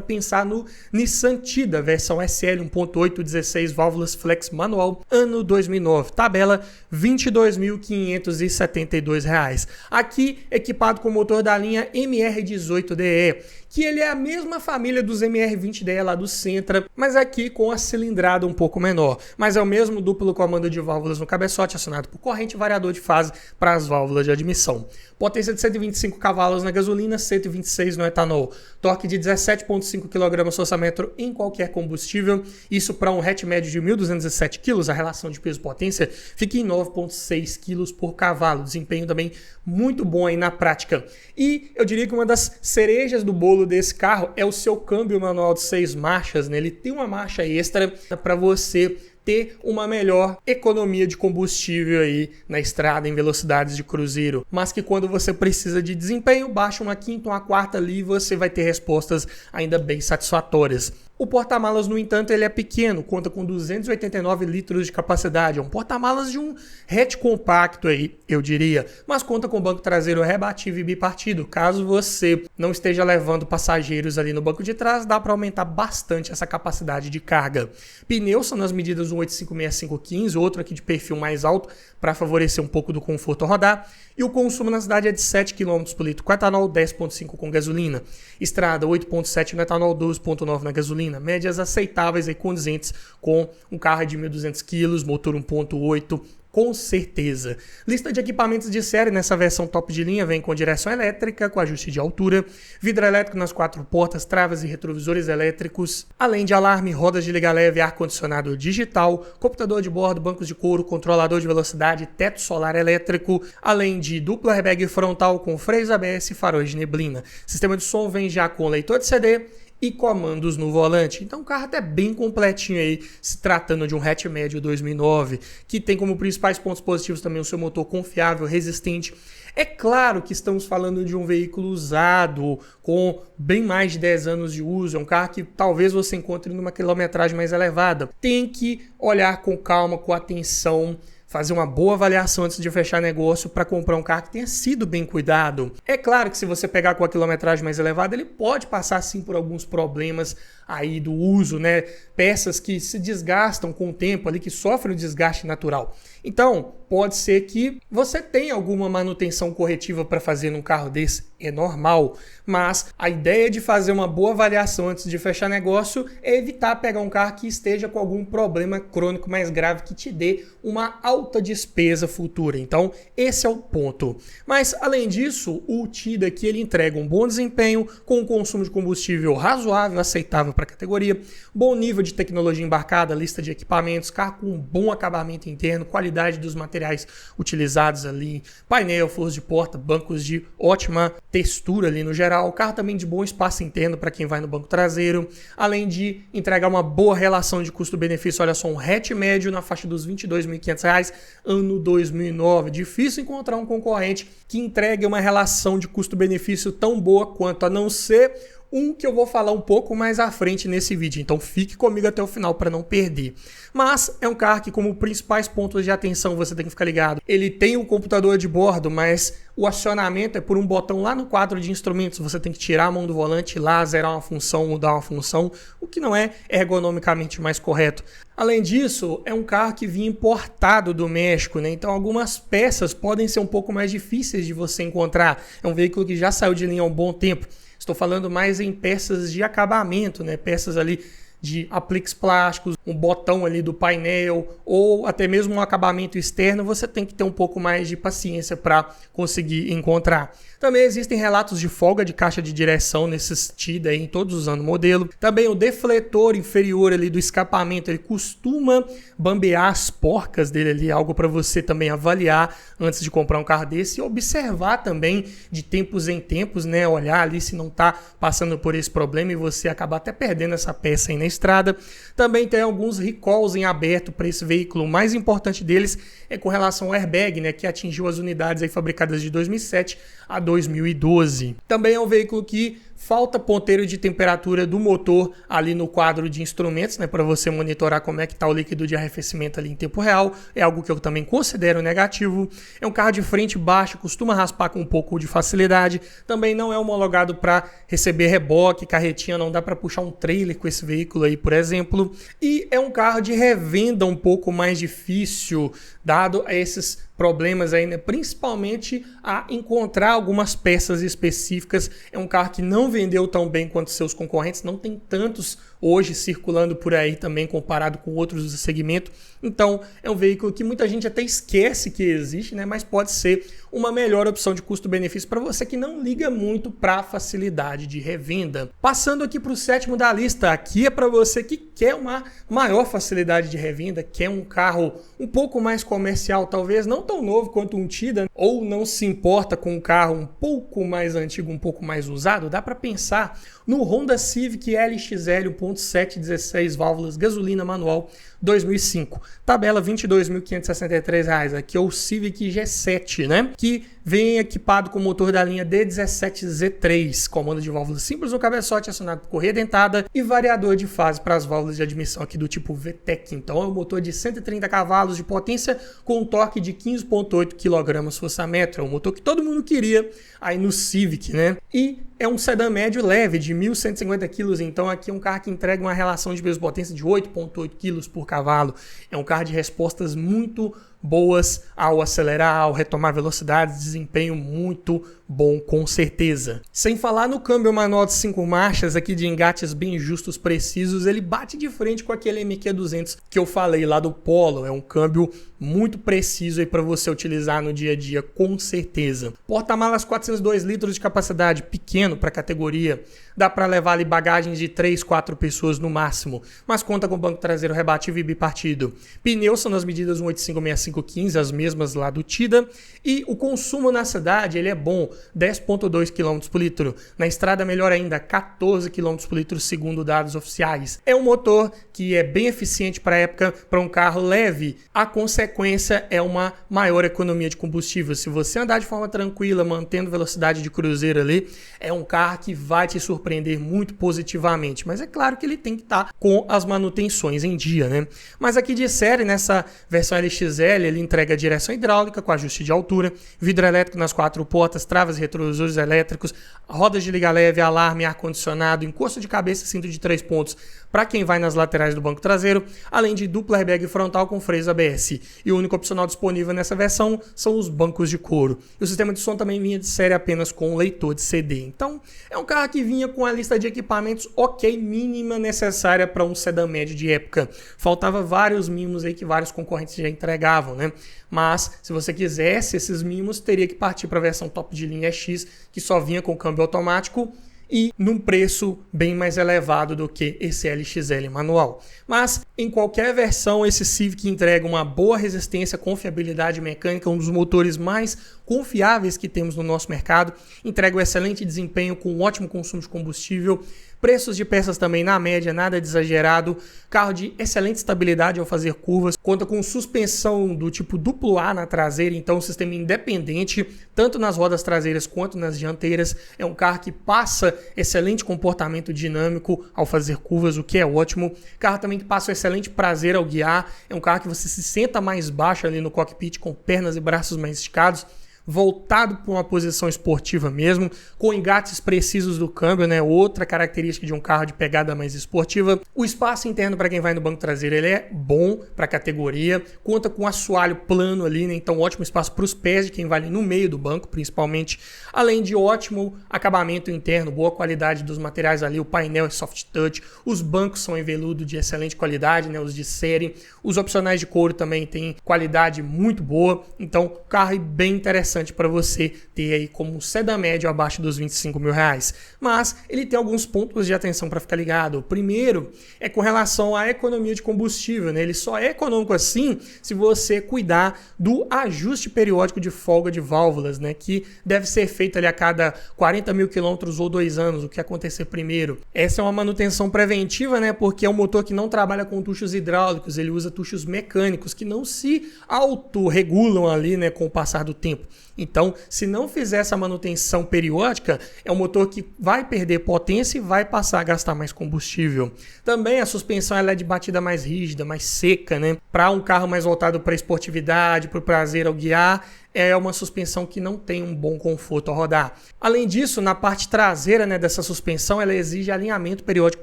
Speaker 1: pensar no Nissan Tida, versão SL 1.8, 16 válvulas flex manual, ano 2009, tabela R$22.572. Aqui e equipado com o motor da linha MR18DE, que ele é a mesma família dos MR20DE lá do Sentra, mas aqui com a cilindrada um pouco menor. Mas é o mesmo duplo comando de válvulas no cabeçote, acionado por corrente e variador de fase para as válvulas de admissão. Potência de 125 cavalos na gasolina, 126 no etanol. Torque de 17,5 kgfm em qualquer combustível. Isso para um hatch médio de 1.207 kg, a relação de peso-potência fica em 9,6 kg por cavalo. Desempenho também muito bom aí na prática. E eu diria que uma das cerejas do bolo desse carro é o seu câmbio manual de 6 marchas, né? Ele tem uma marcha extra para você ter uma melhor economia de combustível aí na estrada em velocidades de cruzeiro, mas que quando você precisa de desempenho, baixa uma quinta, uma quarta ali e você vai ter respostas ainda bem satisfatórias. O porta-malas, no entanto, ele é pequeno, conta com 289 litros de capacidade. É um porta-malas de um hatch compacto aí, eu diria, mas conta com banco traseiro rebatível e bipartido. Caso você não esteja levando passageiros ali no banco de trás, dá para aumentar bastante essa capacidade de carga. Pneus são nas medidas 185/6515, outro aqui de perfil mais alto para favorecer um pouco do conforto ao rodar. E o consumo na cidade é de 7 km por litro com etanol, 10,5 com gasolina. Estrada 8,7 no etanol, 12,9 na gasolina. Médias aceitáveis e condizentes com um carro de 1.200 kg, motor 1,8 com certeza. Lista de equipamentos de série nessa versão top de linha vem com direção elétrica, com ajuste de altura, vidro elétrico nas 4 portas, travas e retrovisores elétricos, além de alarme, rodas de liga leve, ar-condicionado digital, computador de bordo, bancos de couro, controlador de velocidade, teto solar elétrico, além de dupla airbag frontal com freios ABS e faróis de neblina. Sistema de som vem já com leitor de CD e comandos no volante. Então o carro até bem completinho aí, se tratando de um hatch médio 2009, que tem como principais pontos positivos também o seu motor confiável, resistente. É claro que estamos falando de um veículo usado, com bem mais de 10 anos de uso, é um carro que talvez você encontre numa quilometragem mais elevada. Tem que olhar com calma, com atenção, fazer uma boa avaliação antes de fechar negócio para comprar um carro que tenha sido bem cuidado. É claro que se você pegar com a quilometragem mais elevada, ele pode passar sim por alguns problemas aí do uso, né? Peças que se desgastam com o tempo ali, que sofrem o desgaste natural. Então, pode ser que você tenha alguma manutenção corretiva para fazer num carro desse, é normal, mas a ideia de fazer uma boa avaliação antes de fechar negócio é evitar pegar um carro que esteja com algum problema crônico mais grave que te dê uma alta despesa futura. Então, esse é o ponto. Mas, além disso, o Tida aqui ele entrega um bom desempenho com um consumo de combustível razoável, aceitável para a categoria, bom nível de tecnologia embarcada, lista de equipamentos, carro com um bom acabamento interno, qualidade dos materiais utilizados ali, painel, forros de porta, bancos de ótima textura ali no geral, carro também de bom espaço interno para quem vai no banco traseiro, além de entregar uma boa relação de custo-benefício. Olha só, um hatch médio na faixa dos R$ 22.500, ano 2009. Difícil encontrar um concorrente que entregue uma relação de custo-benefício tão boa quanto, a não ser um que eu vou falar um pouco mais à frente nesse vídeo, então fique comigo até o final para não perder. Mas é um carro que, como principais pontos de atenção, você tem que ficar ligado. Ele tem um computador de bordo, mas o acionamento é por um botão lá no quadro de instrumentos. Você tem que tirar a mão do volante e lá zerar uma função, mudar uma função, o que não é ergonomicamente mais correto. Além disso, é um carro que vinha importado do México, né? Então algumas peças podem ser um pouco mais difíceis de você encontrar. É um veículo que já saiu de linha há um bom tempo. Estou falando mais em peças de acabamento, né? Peças ali de apliques plásticos, um botão ali do painel ou até mesmo um acabamento externo. Você tem que ter um pouco mais de paciência para conseguir encontrar. Também existem relatos de folga de caixa de direção nesses Tida aí, em todos os anos modelo. Também o defletor inferior ali do escapamento, ele costuma bambear as porcas dele ali, algo para você também avaliar antes de comprar um carro desse e observar também de tempos em tempos, né? Olhar ali se não está passando por esse problema e você acabar até perdendo essa peça aí na estrada. Também tem alguns recalls em aberto para esse veículo. O mais importante deles é com relação ao airbag, né? Que atingiu as unidades aí fabricadas de 2007 a 2012. Também é um veículo que falta ponteiro de temperatura do motor ali no quadro de instrumentos, né, para você monitorar como é que está o líquido de arrefecimento ali em tempo real. É algo que eu também considero negativo. É um carro de frente baixa, costuma raspar com um pouco de facilidade. Também não é homologado para receber reboque, carretinha, não dá para puxar um trailer com esse veículo aí, por exemplo. E é um carro de revenda um pouco mais difícil, dado a esses problemas aí, né? Principalmente a encontrar algumas peças específicas. É um carro que não vendeu tão bem quanto seus concorrentes, não tem tantos hoje circulando por aí também comparado com outros do segmento. Então é um veículo que muita gente até esquece que existe, né? Mas pode ser uma melhor opção de custo-benefício para você que não liga muito para a facilidade de revenda. Passando aqui para o sétimo da lista, aqui é para você que quer uma maior facilidade de revenda, quer um carro um pouco mais comercial, talvez não tão novo quanto um Tida, ou não se importa com um carro um pouco mais antigo, um pouco mais usado. Dá para pensar no Honda Civic LXL 1.7 16 válvulas gasolina manual 2005. Tabela R$ 22.563. Aqui é o Civic G7, né? Que vem equipado com motor da linha D17Z3, comando de válvula simples no cabeçote acionado por correia dentada e variador de fase para as válvulas de admissão aqui do tipo VTEC. Então é um motor de 130 cavalos de potência com um torque de 15,8 kgfm. É um motor que todo mundo queria aí no Civic, né? E é um sedã médio leve de 1.150 kg, então aqui é um carro que entrega uma relação de peso-potência de 8,8 kg por cavalo. É um carro de respostas muito boas ao acelerar, ao retomar velocidades, desempenho muito bom, com certeza. Sem falar no câmbio manual de 5 marchas, aqui de engates bem justos, precisos, ele bate de frente com aquele MQ200 que eu falei lá do Polo. É um câmbio muito preciso aí para você utilizar no dia a dia, com certeza. Porta-malas 402 litros de capacidade, pequeno para a categoria. Dá para levar ali bagagens de 3, 4 pessoas no máximo, mas conta com banco traseiro rebatível e bipartido. Pneus são nas medidas 185/6515, as mesmas lá do Tida. E o consumo na cidade ele é bom, 10,2 km por litro. Na estrada, melhor ainda, 14 km por litro, segundo dados oficiais. É um motor que é bem eficiente para a época, para um carro leve. A consequência é uma maior economia de combustível. Se você andar de forma tranquila, mantendo velocidade de cruzeiro ali, é um carro que vai te surpreender muito positivamente. Mas é claro que ele tem que estar com as manutenções em dia, né? Mas aqui de série, nessa versão LXL, ele entrega direção hidráulica com ajuste de altura, vidro elétrico nas 4 portas, travas e retrovisores elétricos, rodas de liga leve, alarme, ar-condicionado, encosto de cabeça e cinto de 3 pontos para quem vai nas laterais do banco traseiro, além de dupla airbag frontal com freios ABS. E o único opcional disponível nessa versão são os bancos de couro. E o sistema de som também vinha de série apenas com leitor de CD. Então, é um carro que vinha com a lista de equipamentos ok, mínima necessária para um sedã médio de época. Faltava vários mimos aí que vários concorrentes já entregavam, né? Mas, se você quisesse esses mimos, teria que partir para a versão top de linha X, que só vinha com câmbio automático e num preço bem mais elevado do que esse LXL manual. Mas em qualquer versão esse Civic entrega uma boa resistência, confiabilidade mecânica, um dos motores mais confiáveis que temos no nosso mercado, entrega um excelente desempenho com um ótimo consumo de combustível, preços de peças também na média, nada de exagerado, carro de excelente estabilidade ao fazer curvas, conta com suspensão do tipo duplo A na traseira, então um sistema independente, tanto nas rodas traseiras quanto nas dianteiras. É um carro que passa excelente comportamento dinâmico ao fazer curvas, o que é ótimo. Carro também que passa um excelente prazer ao guiar, é um carro que você se senta mais baixo ali no cockpit, com pernas e braços mais esticados, voltado para uma posição esportiva mesmo, com engates precisos do câmbio, né? Outra característica de um carro de pegada mais esportiva. O espaço interno para quem vai no banco traseiro ele é bom para a categoria, conta com um assoalho plano ali, né? Então ótimo espaço para os pés de quem vai ali no meio do banco, principalmente, além de ótimo acabamento interno, boa qualidade dos materiais ali, o painel é soft touch, os bancos são em veludo de excelente qualidade, né? Os de série, os opcionais de couro também têm qualidade muito boa, então o carro é bem interessante para você ter aí como um sedã médio abaixo dos R$25.000. Mas ele tem alguns pontos de atenção para ficar ligado. O primeiro é com relação à economia de combustível, né? Ele só é econômico assim se você cuidar do ajuste periódico de folga de válvulas, né? Que deve ser feito ali a cada 40.000 quilômetros ou 2 anos, o que acontecer primeiro. Essa é uma manutenção preventiva, né? Porque é um motor que não trabalha com tuchos hidráulicos, ele usa tuchos mecânicos que não se autorregulam ali, né, com o passar do tempo. Então, se não fizer essa manutenção periódica, é um motor que vai perder potência e vai passar a gastar mais combustível. Também a suspensão ela é de batida mais rígida, mais seca, né? Para um carro mais voltado para a esportividade, para o prazer ao guiar, é uma suspensão que não tem um bom conforto ao rodar. Além disso, na parte traseira, né, dessa suspensão, ela exige alinhamento periódico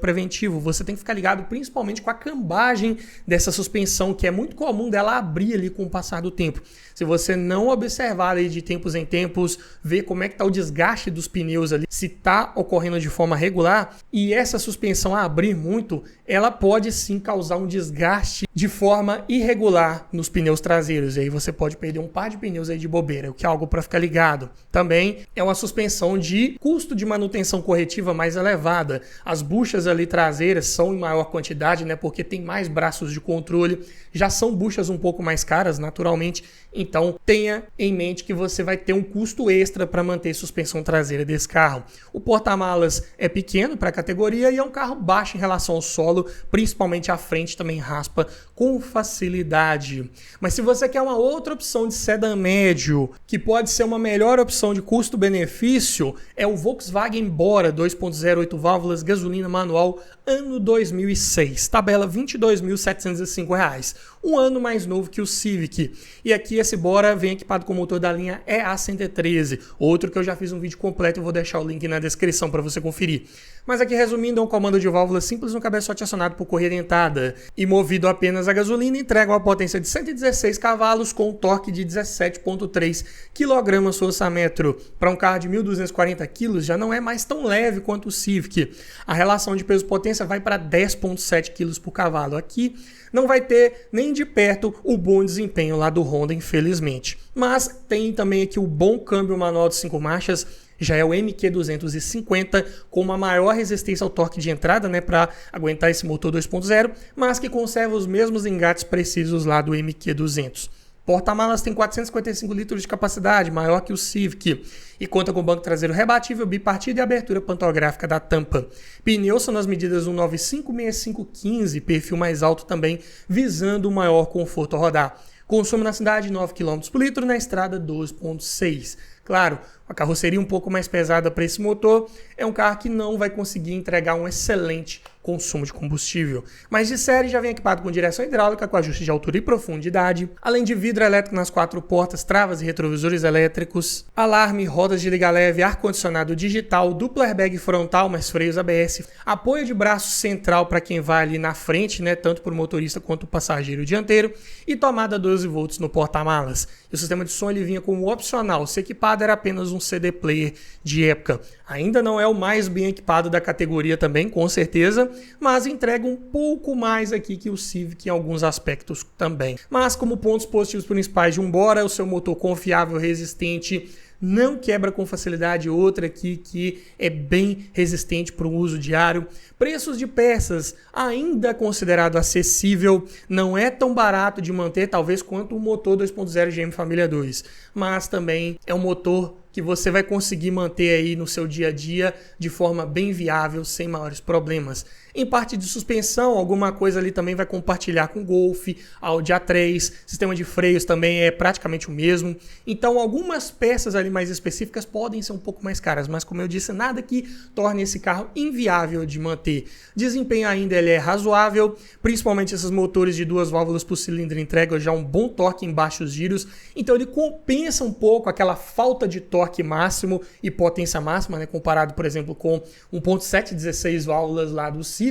Speaker 1: preventivo. Você tem que ficar ligado principalmente com a cambagem dessa suspensão, que é muito comum dela abrir ali com o passar do tempo. Se você não observar ali de tempos em tempos, ver como é que está o desgaste dos pneus ali, se está ocorrendo de forma regular, e essa suspensão abrir muito, ela pode sim causar um desgaste de forma irregular nos pneus traseiros. E aí você pode perder um par de pneus aí de bobeira, o que é algo para ficar ligado. Também é uma suspensão de custo de manutenção corretiva mais elevada. As buchas ali traseiras são em maior quantidade, né, porque tem mais braços de controle. Já são buchas um pouco mais caras, naturalmente. Então, tenha em mente que você vai ter um custo extra para manter a suspensão traseira desse carro. O porta-malas é pequeno para a categoria e é um carro baixo em relação ao solo, principalmente a frente também raspa com facilidade. Mas se você quer uma outra opção de sedã médio, que pode ser uma melhor opção de custo-benefício, é o Volkswagen Bora 2.0 8 válvulas, gasolina manual, ano 2006. Tabela R$ 22.705. Um ano mais novo que o Civic. E aqui esse Bora vem equipado com o motor da linha EA113, outro que eu já fiz um vídeo completo e vou deixar o link na descrição para você conferir. Mas aqui resumindo, é um comando de válvula simples no cabeçote acionado por correia dentada e movido apenas a gasolina, entrega uma potência de 116 cavalos com um torque de 17,3 kgfm. Para um carro de 1.240 kg já não é mais tão leve quanto o Civic. A relação de peso-potência vai para 10,7 kg por cavalo. Aqui não vai ter nem de perto o bom desempenho lá do Honda, infelizmente. Mas tem também aqui o bom câmbio manual de 5 marchas, já é o MQ250, com uma maior resistência ao torque de entrada, né, para aguentar esse motor 2.0, mas que conserva os mesmos engates precisos lá do MQ200. Porta-malas tem 455 litros de capacidade, maior que o Civic, e conta com banco traseiro rebatível, bipartido e abertura pantográfica da tampa. Pneus são nas medidas 195/6515, perfil mais alto também, visando o maior conforto ao rodar. Consumo na cidade 9 km por litro, na estrada 12,6. Claro, a carroceria um pouco mais pesada para esse motor é um carro que não vai conseguir entregar um excelente consumo de combustível. Mas de série já vem equipado com direção hidráulica, com ajuste de altura e profundidade, além de vidro elétrico nas 4 portas, travas e retrovisores elétricos, alarme, rodas de liga leve, ar-condicionado digital, duplo airbag frontal, mais freios ABS, apoio de braço central para quem vai ali na frente, né, tanto para o motorista quanto o passageiro dianteiro, e tomada 12 volts no porta-malas. E o sistema de som ele vinha como opcional, se equipado era apenas um CD player de época. Ainda não é o mais bem equipado da categoria também, com certeza, mas entrega um pouco mais aqui que o Civic em alguns aspectos também. Mas como pontos positivos principais de um Bora, o seu motor confiável, resistente, não quebra com facilidade. Outra aqui que é bem resistente para o uso diário. Preços de peças ainda considerado acessível, não é tão barato de manter talvez quanto o motor 2.0 GM Família 2, mas também é um motor que você vai conseguir manter aí no seu dia a dia de forma bem viável, sem maiores problemas. Em parte de suspensão, alguma coisa ali também vai compartilhar com o Golf, Audi A3, sistema de freios também é praticamente o mesmo. Então algumas peças ali mais específicas podem ser um pouco mais caras, mas como eu disse, nada que torne esse carro inviável de manter. Desempenho ainda ele é razoável, principalmente esses motores de 2 válvulas por cilindro entregam já um bom torque em baixos giros, então ele compensa um pouco aquela falta de torque máximo e potência máxima, né, comparado, por exemplo, com 1.7 16 válvulas lá do Civic.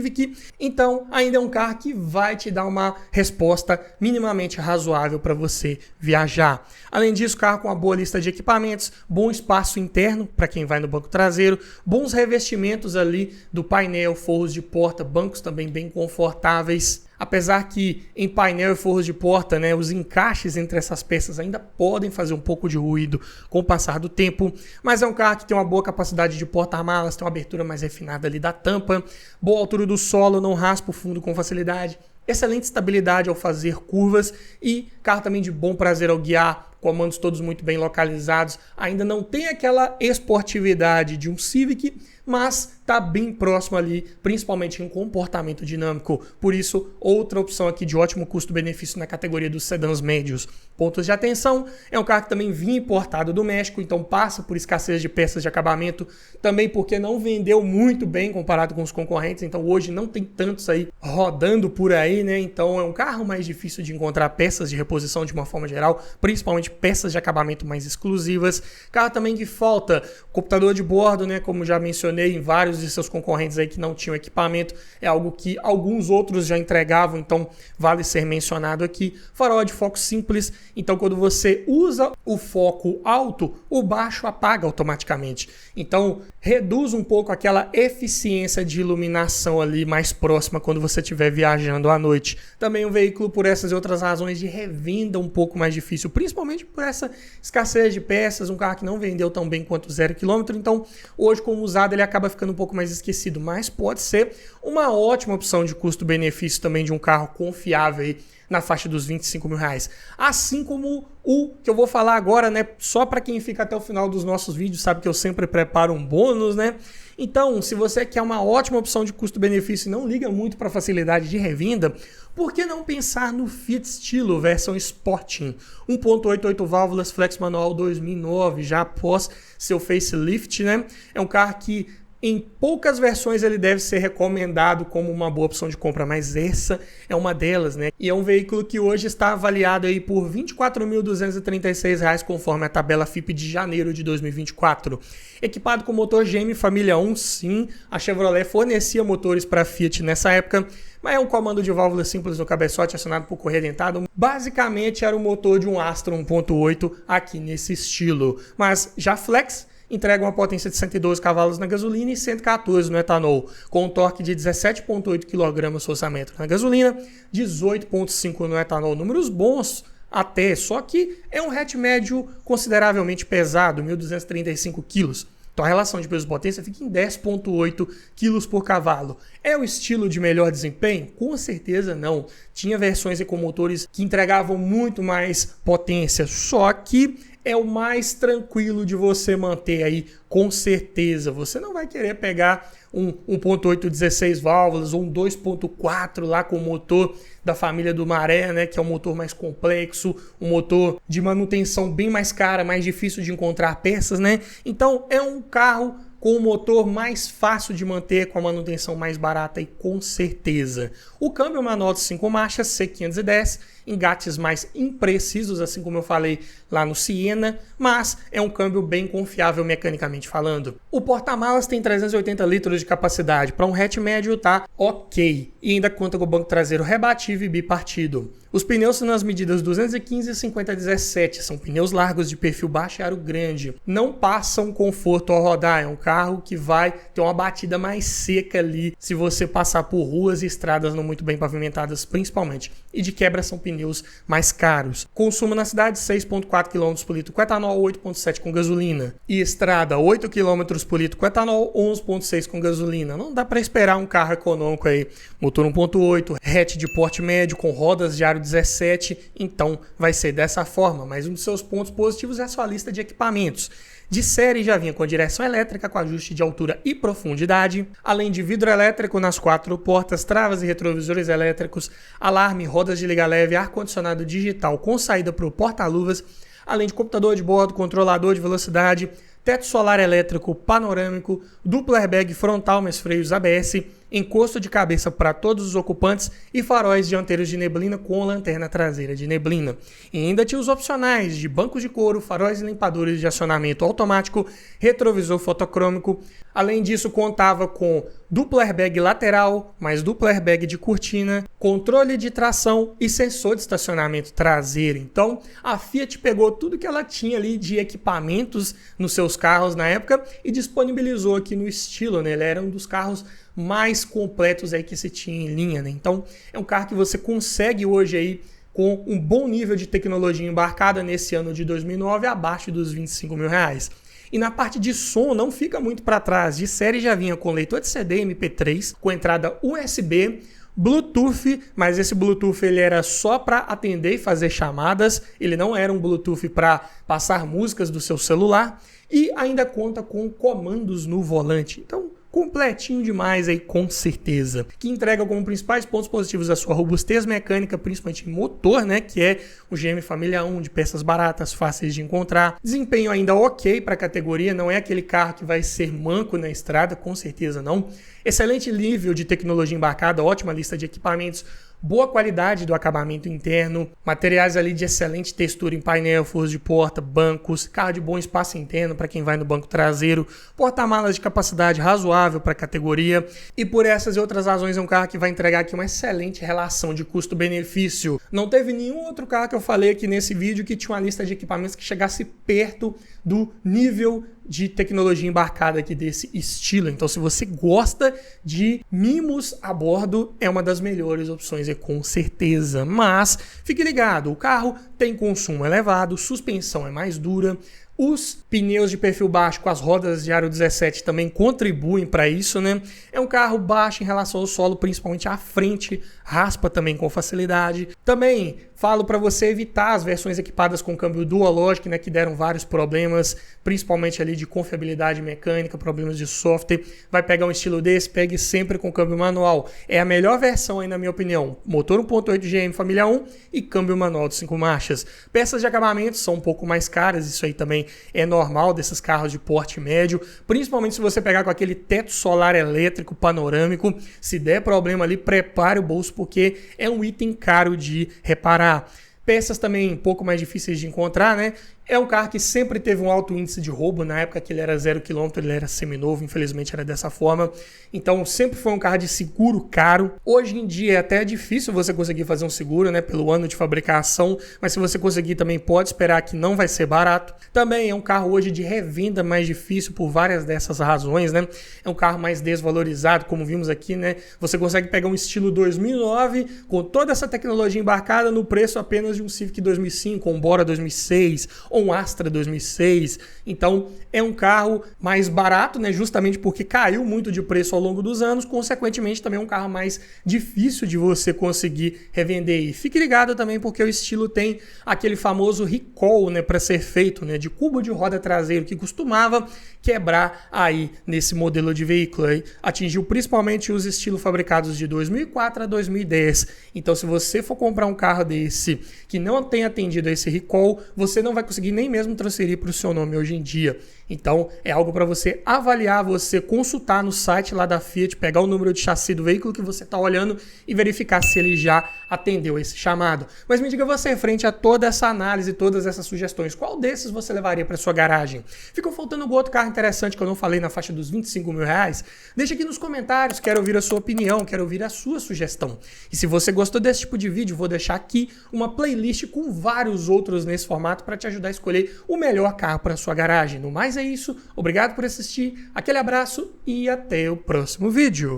Speaker 1: Então, ainda é um carro que vai te dar uma resposta minimamente razoável para você viajar. Além disso, carro com uma boa lista de equipamentos, bom espaço interno para quem vai no banco traseiro, bons revestimentos ali do painel, forros de porta, bancos também bem confortáveis. Apesar que em painel e forros de porta, né, os encaixes entre essas peças ainda podem fazer um pouco de ruído com o passar do tempo, mas é um carro que tem uma boa capacidade de porta-malas, tem uma abertura mais refinada ali da tampa, boa altura do solo, não raspa o fundo com facilidade, excelente estabilidade ao fazer curvas e carro também de bom prazer ao guiar, comandos todos muito bem localizados, ainda não tem aquela esportividade de um Civic, mas está bem próximo ali, principalmente em comportamento dinâmico. Por isso, outra opção aqui de ótimo custo-benefício na categoria dos sedãs médios. Pontos de atenção, é um carro que também vinha importado do México, então passa por escassez de peças de acabamento, também porque não vendeu muito bem comparado com os concorrentes, então hoje não tem tantos aí rodando por aí, né? Então é um carro mais difícil de encontrar peças de reposição de uma forma geral, principalmente peças de acabamento mais exclusivas. Carro também que falta computador de bordo, né? Como já mencionei em vários de seus concorrentes aí que não tinham equipamento, é algo que alguns outros já entregavam, então vale ser mencionado aqui. Farol de foco simples, então quando você usa o foco alto, o baixo apaga automaticamente. Então reduz um pouco aquela eficiência de iluminação ali mais próxima quando você estiver viajando à noite. Também um veículo, por essas e outras razões, de revenda um pouco mais difícil, principalmente por essa escassez de peças, um carro que não vendeu tão bem quanto 0 km, então hoje como usado ele acaba ficando um pouco mais esquecido, mas pode ser uma ótima opção de custo-benefício também de um carro confiável aí na faixa dos 25 mil reais. Assim como o que eu vou falar agora, né? Só para quem fica até o final dos nossos vídeos, sabe que eu sempre preparo um bônus, né? Então, se você quer uma ótima opção de custo-benefício e não liga muito para a facilidade de revenda, por que não pensar no Fiat Stilo versão Sporting? 1.88 válvulas, flex manual 2009, já após seu facelift, né? É um carro que em poucas versões ele deve ser recomendado como uma boa opção de compra, mas essa é uma delas, né? E é um veículo que hoje está avaliado aí por R$ 24.236 conforme a tabela FIPE de janeiro de 2024. Equipado com motor GM Família 1, sim, a Chevrolet fornecia motores para a Fiat nessa época, mas é um comando de válvula simples no cabeçote acionado por correia dentada. Basicamente era o motor de um Astra 1.8 aqui nesse estilo, mas já flex entrega uma potência de 112 cavalos na gasolina e 114 no etanol, com um torque de 17,8 kgfm na gasolina, 18,5 no etanol. Números bons até, só que é um hatch médio consideravelmente pesado, 1.235 kg. Então a relação de peso-potência fica em 10,8 kg por cavalo. É o estilo de melhor desempenho? Com certeza não. Tinha versões com motores que entregavam muito mais potência, só que é o mais tranquilo de você manter aí, com certeza. Você não vai querer pegar um 1.8 16 válvulas ou um 2.4 lá com o motor da família do Maré, né, que é um motor mais complexo, um motor de manutenção bem mais cara, mais difícil de encontrar peças, né? Então é um carro com o motor mais fácil de manter, com a manutenção mais barata e com certeza. O câmbio manual de 5 marchas, C510, engates mais imprecisos, assim como eu falei lá no Siena, mas é um câmbio bem confiável mecanicamente falando. O porta-malas tem 380 litros de capacidade, para um hatch médio tá ok, e ainda conta com o banco traseiro rebativo e bipartido. Os pneus são nas medidas 215 e 50/17, são pneus largos de perfil baixo e aro grande. Não passam conforto ao rodar, é um carro que vai ter uma batida mais seca ali se você passar por ruas e estradas não muito bem pavimentadas principalmente. E de quebra são pneus mais caros. Consumo na cidade 6,4 km por litro com etanol, 8,7 com gasolina. E estrada 8 km por litro com etanol, 11,6 com gasolina. Não dá para esperar um carro econômico aí. Motor 1.8, hatch de porte médio com rodas de aro 17, então vai ser dessa forma, mas um dos seus pontos positivos é a sua lista de equipamentos. De série já vinha com direção elétrica com ajuste de altura e profundidade, além de vidro elétrico nas 4 portas, travas e retrovisores elétricos, alarme, rodas de liga leve, ar-condicionado digital com saída para o porta-luvas, além de computador de bordo, controlador de velocidade, teto solar elétrico panorâmico, duplo airbag frontal mais freios ABS, encosto de cabeça para todos os ocupantes e faróis dianteiros de neblina com lanterna traseira de neblina. E ainda tinha os opcionais de bancos de couro, faróis e limpadores de acionamento automático, retrovisor fotocrômico. Além disso, contava com duplo airbag lateral, mais duplo airbag de cortina, controle de tração e sensor de estacionamento traseiro. Então, a Fiat pegou tudo que ela tinha ali de equipamentos nos seus carros na época e disponibilizou aqui no estilo, né? Ele era um dos carros mais completos aí que se tinha em linha, né? Então, é um carro que você consegue hoje aí com um bom nível de tecnologia embarcada nesse ano de 2009 abaixo dos 25 mil reais. E na parte de som não fica muito para trás. De série já vinha com leitor de CD MP3, com entrada USB, Bluetooth, mas esse Bluetooth ele era só para atender e fazer chamadas, ele não era um Bluetooth para passar músicas do seu celular e ainda conta com comandos no volante. Então, completinho demais aí, com certeza. Que entrega como principais pontos positivos a sua robustez mecânica, principalmente em motor, né, que é o GM Família 1, de peças baratas, fáceis de encontrar. Desempenho ainda ok para a categoria, não é aquele carro que vai ser manco na estrada, com certeza não. Excelente nível de tecnologia embarcada, ótima lista de equipamentos, boa qualidade do acabamento interno, materiais ali de excelente textura em painel, forros de porta, bancos, carro de bom espaço interno para quem vai no banco traseiro, porta-malas de capacidade razoável para a categoria, e por essas e outras razões é um carro que vai entregar aqui uma excelente relação de custo-benefício. Não teve nenhum outro carro que eu falei aqui nesse vídeo que tinha uma lista de equipamentos que chegasse perto do nível de tecnologia embarcada aqui desse estilo. Então, se você gosta de mimos a bordo, é uma das melhores opções, com certeza. Mas fique ligado, o carro tem consumo elevado, suspensão é mais dura, os pneus de perfil baixo com as rodas de aro 17 também contribuem para isso, né? É um carro baixo em relação ao solo, principalmente à frente, raspa também com facilidade. Também falo para você evitar as versões equipadas com câmbio Dualogic, né, que deram vários problemas, principalmente ali de confiabilidade mecânica, problemas de software. Vai pegar um estilo desse, pegue sempre com câmbio manual. É a melhor versão aí, na minha opinião. Motor 1.8 GM Família 1 e câmbio manual de 5 marchas. Peças de acabamento são um pouco mais caras, isso aí também é normal desses carros de porte médio, principalmente se você pegar com aquele teto solar elétrico panorâmico. Se der problema ali, prepare o bolso, porque é um item caro de reparar. Peças também um pouco mais difíceis de encontrar, né? É um carro que sempre teve um alto índice de roubo. Na época que ele era 0 km, ele era seminovo, infelizmente era dessa forma. Então sempre foi um carro de seguro caro. Hoje em dia é até difícil você conseguir fazer um seguro, né, pelo ano de fabricação, mas se você conseguir também pode esperar que não vai ser barato. Também é um carro hoje de revenda mais difícil por várias dessas razões, né? É um carro mais desvalorizado, como vimos aqui, né? Você consegue pegar um estilo 2009 com toda essa tecnologia embarcada no preço apenas de um Civic 2005, um Bora 2006, ou um Astra 2006. Então é um carro mais barato, né, justamente porque caiu muito de preço ao longo dos anos, consequentemente também é um carro mais difícil de você conseguir revender. E fique ligado também porque o estilo tem aquele famoso recall, né, para ser feito, né, de cubo de roda traseiro que costumava quebrar aí nesse modelo de veículo. Aí atingiu principalmente os estilos fabricados de 2004 a 2010. Então se você for comprar um carro desse que não tem atendido a esse recall, você não vai conseguir nem mesmo transferir para o seu nome hoje em dia. Então é algo para você avaliar, você consultar no site lá da Fiat, pegar o número de chassi do veículo que você está olhando e verificar se ele já atendeu esse chamado. Mas me diga você, frente a toda essa análise, todas essas sugestões, qual desses você levaria para sua garagem? Ficou faltando algum outro carro interessante que eu não falei na faixa dos 25 mil reais? Deixa aqui nos comentários, quero ouvir a sua opinião, quero ouvir a sua sugestão. E se você gostou desse tipo de vídeo, vou deixar aqui uma playlist com vários outros nesse formato para te ajudar a escolher o melhor carro para sua garagem. No mais é isso, obrigado por assistir, aquele abraço e até o próximo vídeo.